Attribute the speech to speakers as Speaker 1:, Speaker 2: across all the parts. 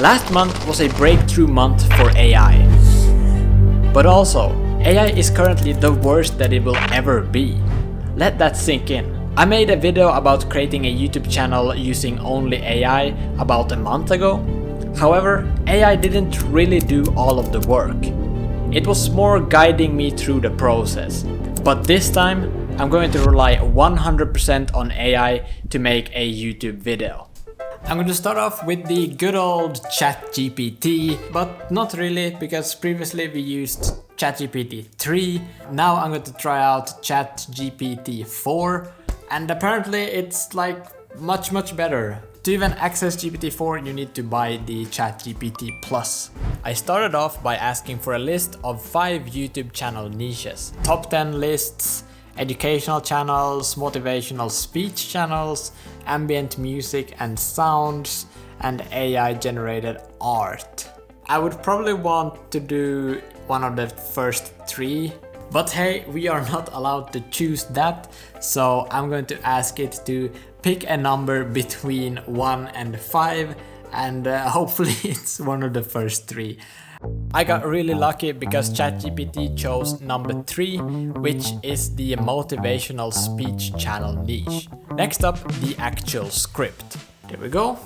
Speaker 1: Last month was a breakthrough month for AI. But also, AI is currently the worst that it will ever be. Let that sink in. I made a video about creating a YouTube channel using only AI about a month ago. However, AI didn't really do all of the work. It was more guiding me through the process. But this time, I'm going to rely 100% on AI to make a YouTube video. I'm going to start off with the good old ChatGPT, but not really, because previously we used ChatGPT 3. Now I'm going to try out ChatGPT 4, and apparently it's like much better. To even access GPT-4, you need to buy the ChatGPT Plus. I started off by asking for a list of 5 YouTube channel niches. Top 10 lists, educational channels, motivational speech channels, ambient music and sounds, and AI generated art. I would probably want to do one of the first 3, but hey, we are not allowed to choose that, so I'm going to ask it to pick a number between 1 and 5, and hopefully it's one of the first 3. I got really lucky because ChatGPT chose number 3, which is the motivational speech channel niche. Next up, the actual script. There we go.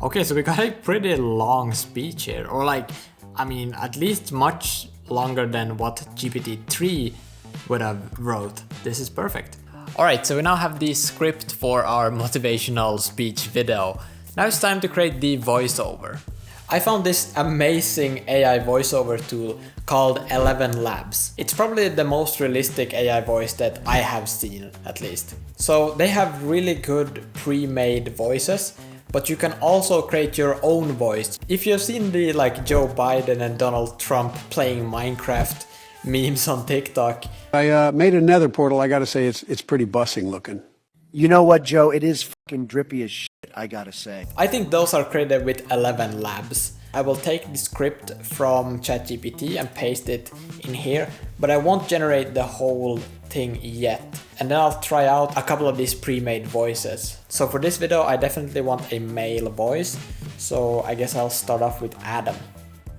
Speaker 1: Okay, so we got a pretty long speech here, or like, I mean, at least much longer than what GPT-3 would have wrote. This is perfect. Alright, so we now have the script for our motivational speech video. Now it's time to create the voiceover. I found this amazing AI voiceover tool called 11 Labs. It's probably the most realistic AI voice that I have seen, at least. So they have really good pre-made voices, but you can also create your own voice. If you've seen the like Joe Biden and Donald Trump playing Minecraft memes on TikTok.
Speaker 2: I made a nether portal. I gotta say it's pretty bussing looking.
Speaker 3: You know what, Joe? It is fucking drippy as shit, I gotta say.
Speaker 1: I think those are created with 11 Labs. I will take the script from ChatGPT and paste it in here, but I won't generate the whole thing yet. And then I'll try out a couple of these pre-made voices. So for this video, I definitely want a male voice. So I guess I'll start off with Adam.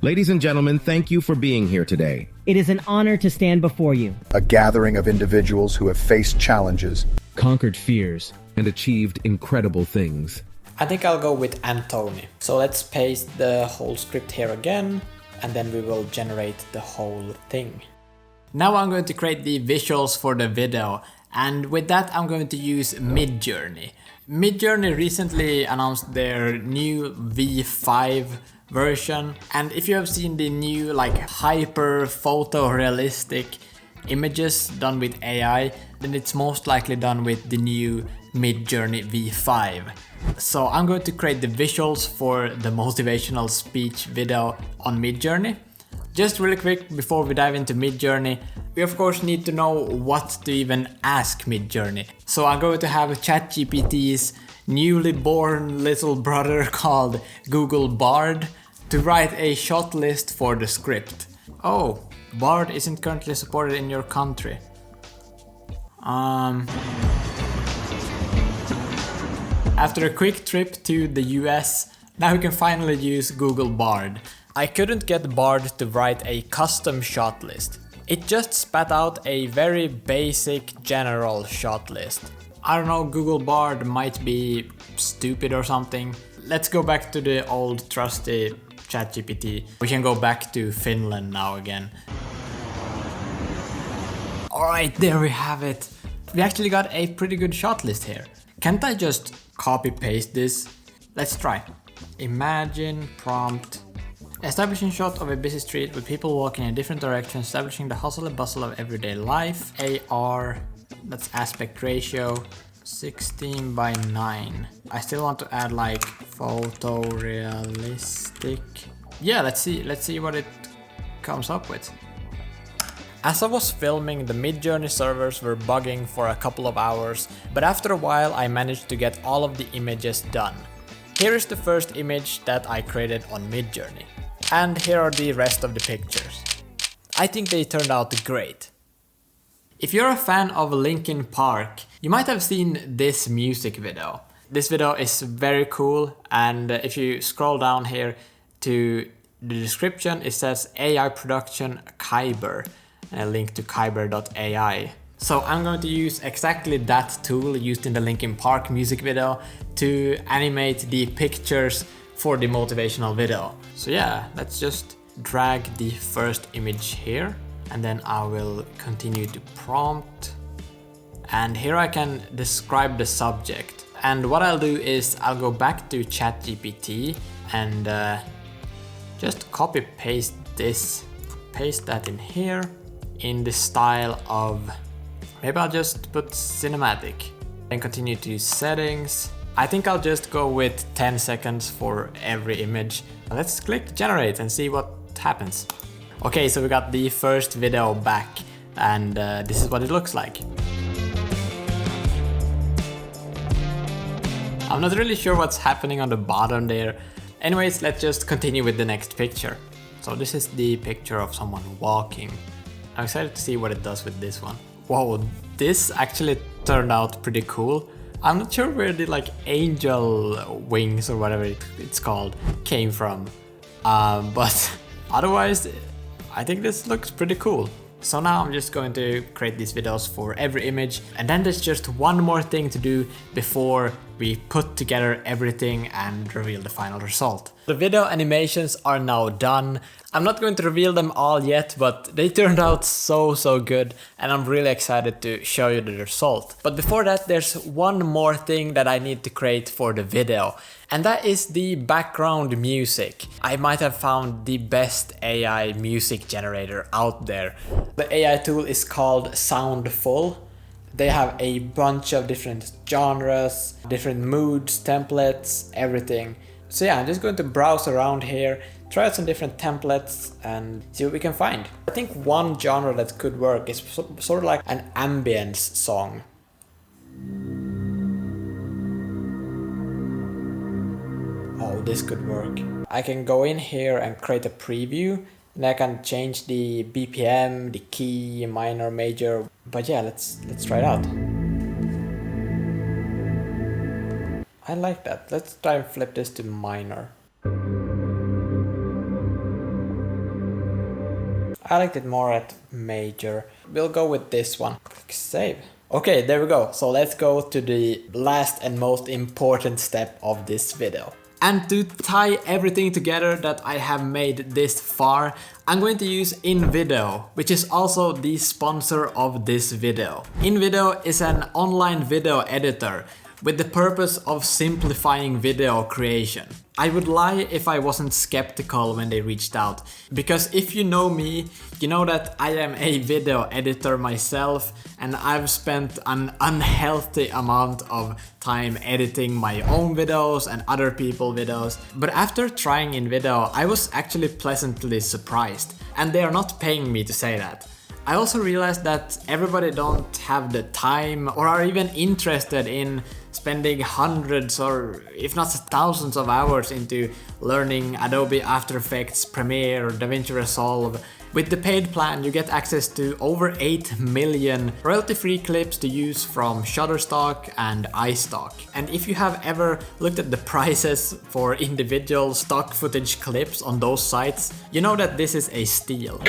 Speaker 4: Ladies and gentlemen, thank you for being here today.
Speaker 5: It is an honor to stand before you.
Speaker 6: A gathering of individuals who have faced challenges,
Speaker 4: Conquered fears, and achieved incredible things.
Speaker 1: I think I'll go with Anthony. So let's paste the whole script here again, and then we will generate the whole thing. Now I'm going to create the visuals for the video, and with that I'm going to use Midjourney. Midjourney recently announced their new V5 version, and if you have seen the new like hyper photorealistic images done with AI, then it's most likely done with the new Midjourney V5. So I'm going to create the visuals for the motivational speech video on Midjourney. Just really quick before we dive into Midjourney, we of course need to know what to even ask Midjourney. So I'm going to have ChatGPT's newly born little brother called Google Bard to write a shot list for the script. Oh, Bard isn't currently supported in your country. After a quick trip to the US, now we can finally use Google Bard. I couldn't get Bard to write a custom shot list. It just spat out a very basic general shot list. I don't know, Google Bard might be stupid or something. Let's go back to the old trusty ChatGPT. We can go back to Finland now again. Alright, there we have it. We actually got a pretty good shot list here. Can't I just copy paste this? Let's try. Imagine prompt. Establishing shot of a busy street with people walking in different directions, establishing the hustle and bustle of everyday life. AR, that's aspect ratio, 16 by 9. I still want to add like photorealistic. Yeah, let's see what it comes up with. As I was filming, the Midjourney servers were bugging for a couple of hours, but after a while I managed to get all of the images done. Here is the first image that I created on Midjourney. And here are the rest of the pictures. I think they turned out great. If you're a fan of Linkin Park, you might have seen this music video. This video is very cool, and if you scroll down here to the description, it says AI production Kyber, and a link to kyber.ai. So I'm going to use exactly that tool used in the Linkin Park music video to animate the pictures for the motivational video. So yeah, let's just drag the first image here, and then I will continue to prompt. And here I can describe the subject. And what I'll do is I'll go back to ChatGPT and just copy paste this, paste that in here in the style of, maybe I'll just put cinematic. Then continue to settings. I think I'll just go with 10 seconds for every image. Let's click generate and see what happens. Okay, so we got the first video back, and this is what it looks like. I'm not really sure what's happening on the bottom there. Anyways, let's just continue with the next picture. So this is the picture of someone walking. I'm excited to see what it does with this one. Whoa, this actually turned out pretty cool. I'm not sure where the like angel wings or whatever it's called came from. But otherwise, I think this looks pretty cool. So now I'm just going to create these videos for every image, and then there's just one more thing to do before we put together everything and reveal the final result. The video animations are now done. I'm not going to reveal them all yet, but they turned out so good, and I'm really excited to show you the result. But before that, there's one more thing that I need to create for the video, and that is the background music. I might have found the best AI music generator out there. The AI tool is called Soundful. They have a bunch of different genres, different moods, templates, everything. So yeah, I'm just going to browse around here, try out some different templates and see what we can find. I think one genre that could work is sort of like an ambience song. Oh, this could work. I can go in here and create a preview, and I can change the BPM, the key, minor, major. But yeah, let's try it out. I like that. Let's try and flip this to minor. I liked it more at major. We'll go with this one. Click save. Okay, there we go. So let's go to the last and most important step of this video. And to tie everything together that I have made this far, I'm going to use InVideo, which is also the sponsor of this video. InVideo is an online video editor with the purpose of simplifying video creation. I would lie if I wasn't skeptical when they reached out, because if you know me, you know that I am a video editor myself, and I've spent an unhealthy amount of time editing my own videos and other people's videos. But after trying InVideo, I was actually pleasantly surprised, and they are not paying me to say that. I also realized that everybody don't have the time or are even interested in spending hundreds or if not thousands of hours into learning Adobe After Effects, Premiere, or DaVinci Resolve. With the paid plan, you get access to over 8 million royalty-free clips to use from Shutterstock and iStock. And if you have ever looked at the prices for individual stock footage clips on those sites, you know that this is a steal.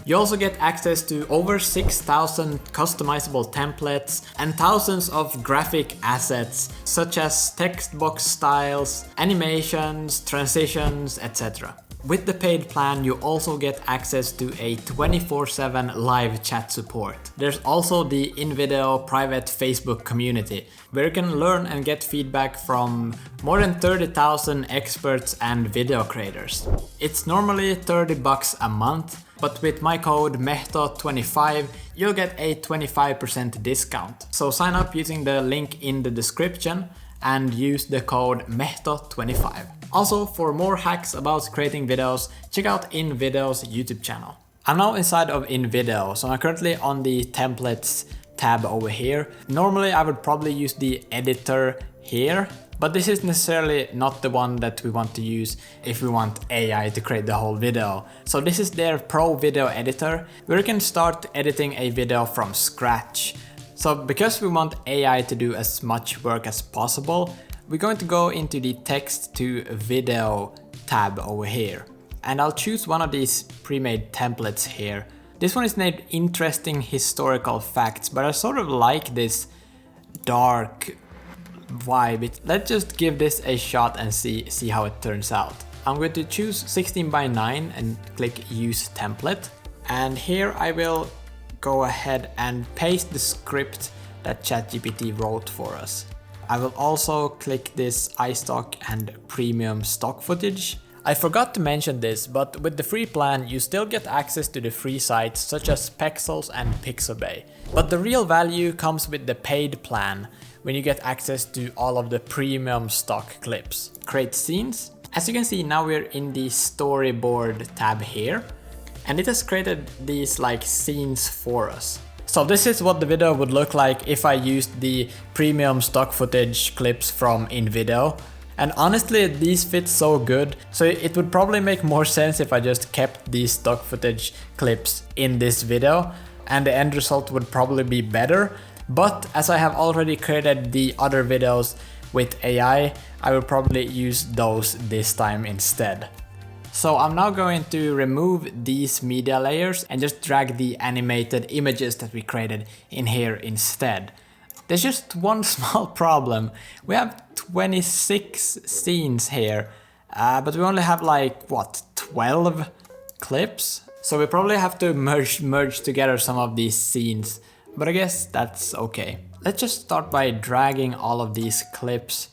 Speaker 1: You also get access to over 6,000 customizable templates and thousands of graphic assets such as text box styles, animations, transitions, etc. With the paid plan, you also get access to a 24/7 live chat support. There's also the InVideo private Facebook community, where you can learn and get feedback from more than 30,000 experts and video creators. It's normally $30 a month, but with my code MEHTO25, you'll get a 25% discount. So sign up using the link in the description and use the code MEHTO25. Also, for more hacks about creating videos, check out InVideo's YouTube channel. I'm now inside of InVideo, so I'm currently on the templates tab over here. Normally I would probably use the editor here, but this is necessarily not the one that we want to use if we want AI to create the whole video. So this is their Pro Video Editor, where you can start editing a video from scratch. So because we want AI to do as much work as possible, we're going to go into the text to video tab over here. And I'll choose one of these pre-made templates here. This one is named Interesting Historical Facts, but I sort of like this dark vibe. Let's just give this a shot and see how it turns out. I'm going to choose 16 by 9 and click Use Template. And here I will go ahead and paste the script that ChatGPT wrote for us. I will also click this iStock and Premium stock footage. I forgot to mention this, but with the free plan you still get access to the free sites such as Pexels and Pixabay. But the real value comes with the paid plan, when you get access to all of the premium stock clips. Create scenes. As you can see, now we're in the storyboard tab here, and it has created these like scenes for us. So this is what the video would look like if I used the premium stock footage clips from InVideo. And honestly, these fit so good, so it would probably make more sense if I just kept these stock footage clips in this video, and the end result would probably be better. But as I have already created the other videos with AI, I will probably use those this time instead. So I'm now going to remove these media layers and just drag the animated images that we created in here instead. There's just one small problem. We have 26 scenes here, but we only have like, what, 12 clips? So we probably have to merge together some of these scenes, but I guess that's okay. Let's just start by dragging all of these clips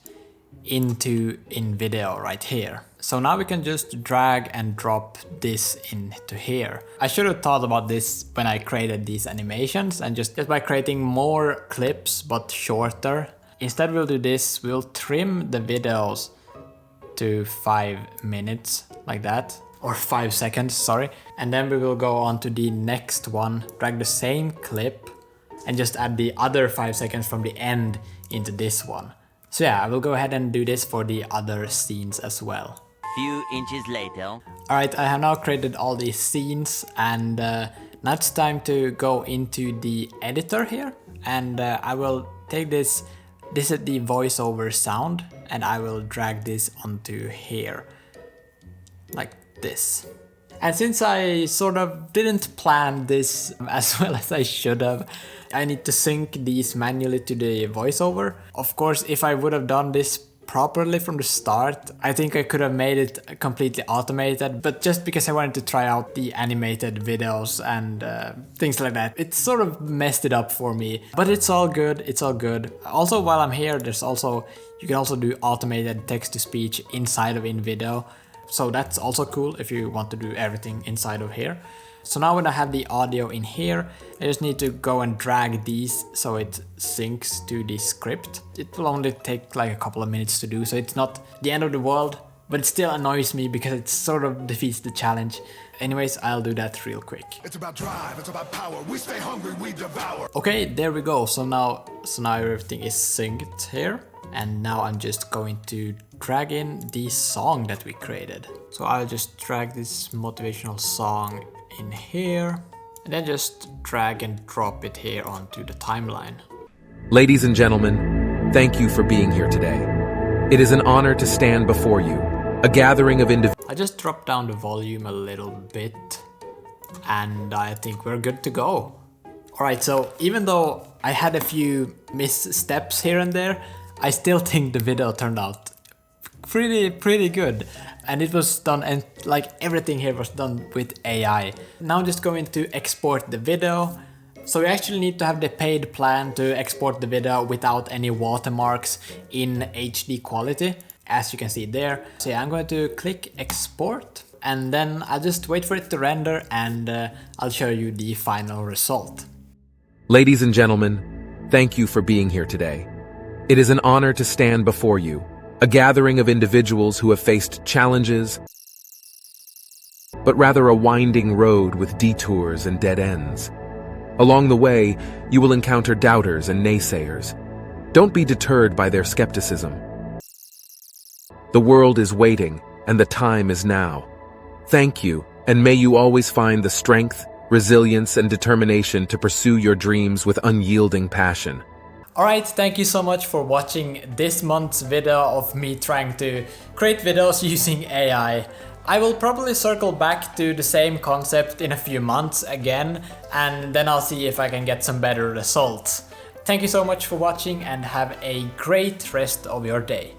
Speaker 1: into InVideo right here. So now we can just drag and drop this into here. I should have thought about this when I created these animations, and just by creating more clips but shorter. Instead we'll do this, we'll trim the videos to 5 minutes like that, or 5 seconds, sorry. And then we will go on to the next one, drag the same clip and just add the other 5 seconds from the end into this one. So yeah, I will go ahead and do this for the other scenes as well.
Speaker 7: Few inches later. Alright,
Speaker 1: I have now created all these scenes, and now it's time to go into the editor here, and I will take this is the voiceover sound, and I will drag this onto here, like this. And since I sort of didn't plan this as well as I should have, I need to sync these manually to the voiceover. Of course, if I would have done this properly from the start, I think I could have made it completely automated, but just because I wanted to try out the animated videos and things like that, it sort of messed it up for me. But it's all good, it's all good. Also, while I'm here, you can also do automated text-to-speech inside of InVideo. So that's also cool if you want to do everything inside of here. So now when I have the audio in here, I just need to go and drag these so it syncs to the script. It will only take like a couple of minutes to do, so it's not the end of the world, but it still annoys me because it sort of defeats the challenge. Anyways, I'll do that real quick.
Speaker 8: It's about drive, it's about power. We stay hungry, we devour.
Speaker 1: Okay, there we go. So now everything is synced here. And now I'm just going to drag in the song that we created. So I'll just drag this motivational song in here, and then just drag and drop it here onto the timeline.
Speaker 4: Ladies and gentlemen, thank you for being here today. It is an honor to stand before you, a gathering of individuals.
Speaker 1: I just dropped down the volume a little bit, and I think we're good to go. Alright, so even though I had a few missteps here and there, I still think the video turned out pretty good. And it was done, and like everything here was done with AI. Now I'm just going to export the video. So we actually need to have the paid plan to export the video without any watermarks in HD quality, as you can see there. So yeah, I'm going to click export, and then I'll just wait for it to render, and I'll show you the final result.
Speaker 4: Ladies and gentlemen, thank you for being here today. It is an honor to stand before you, a gathering of individuals who have faced challenges, but rather a winding road with detours and dead ends. Along the way, you will encounter doubters and naysayers. Don't be deterred by their skepticism. The world is waiting, and the time is now. Thank you, and may you always find the strength, resilience, and determination to pursue your dreams with unyielding passion.
Speaker 1: Alright, thank you so much for watching this month's video of me trying to create videos using AI. I will probably circle back to the same concept in a few months again, and then I'll see if I can get some better results. Thank you so much for watching and have a great rest of your day.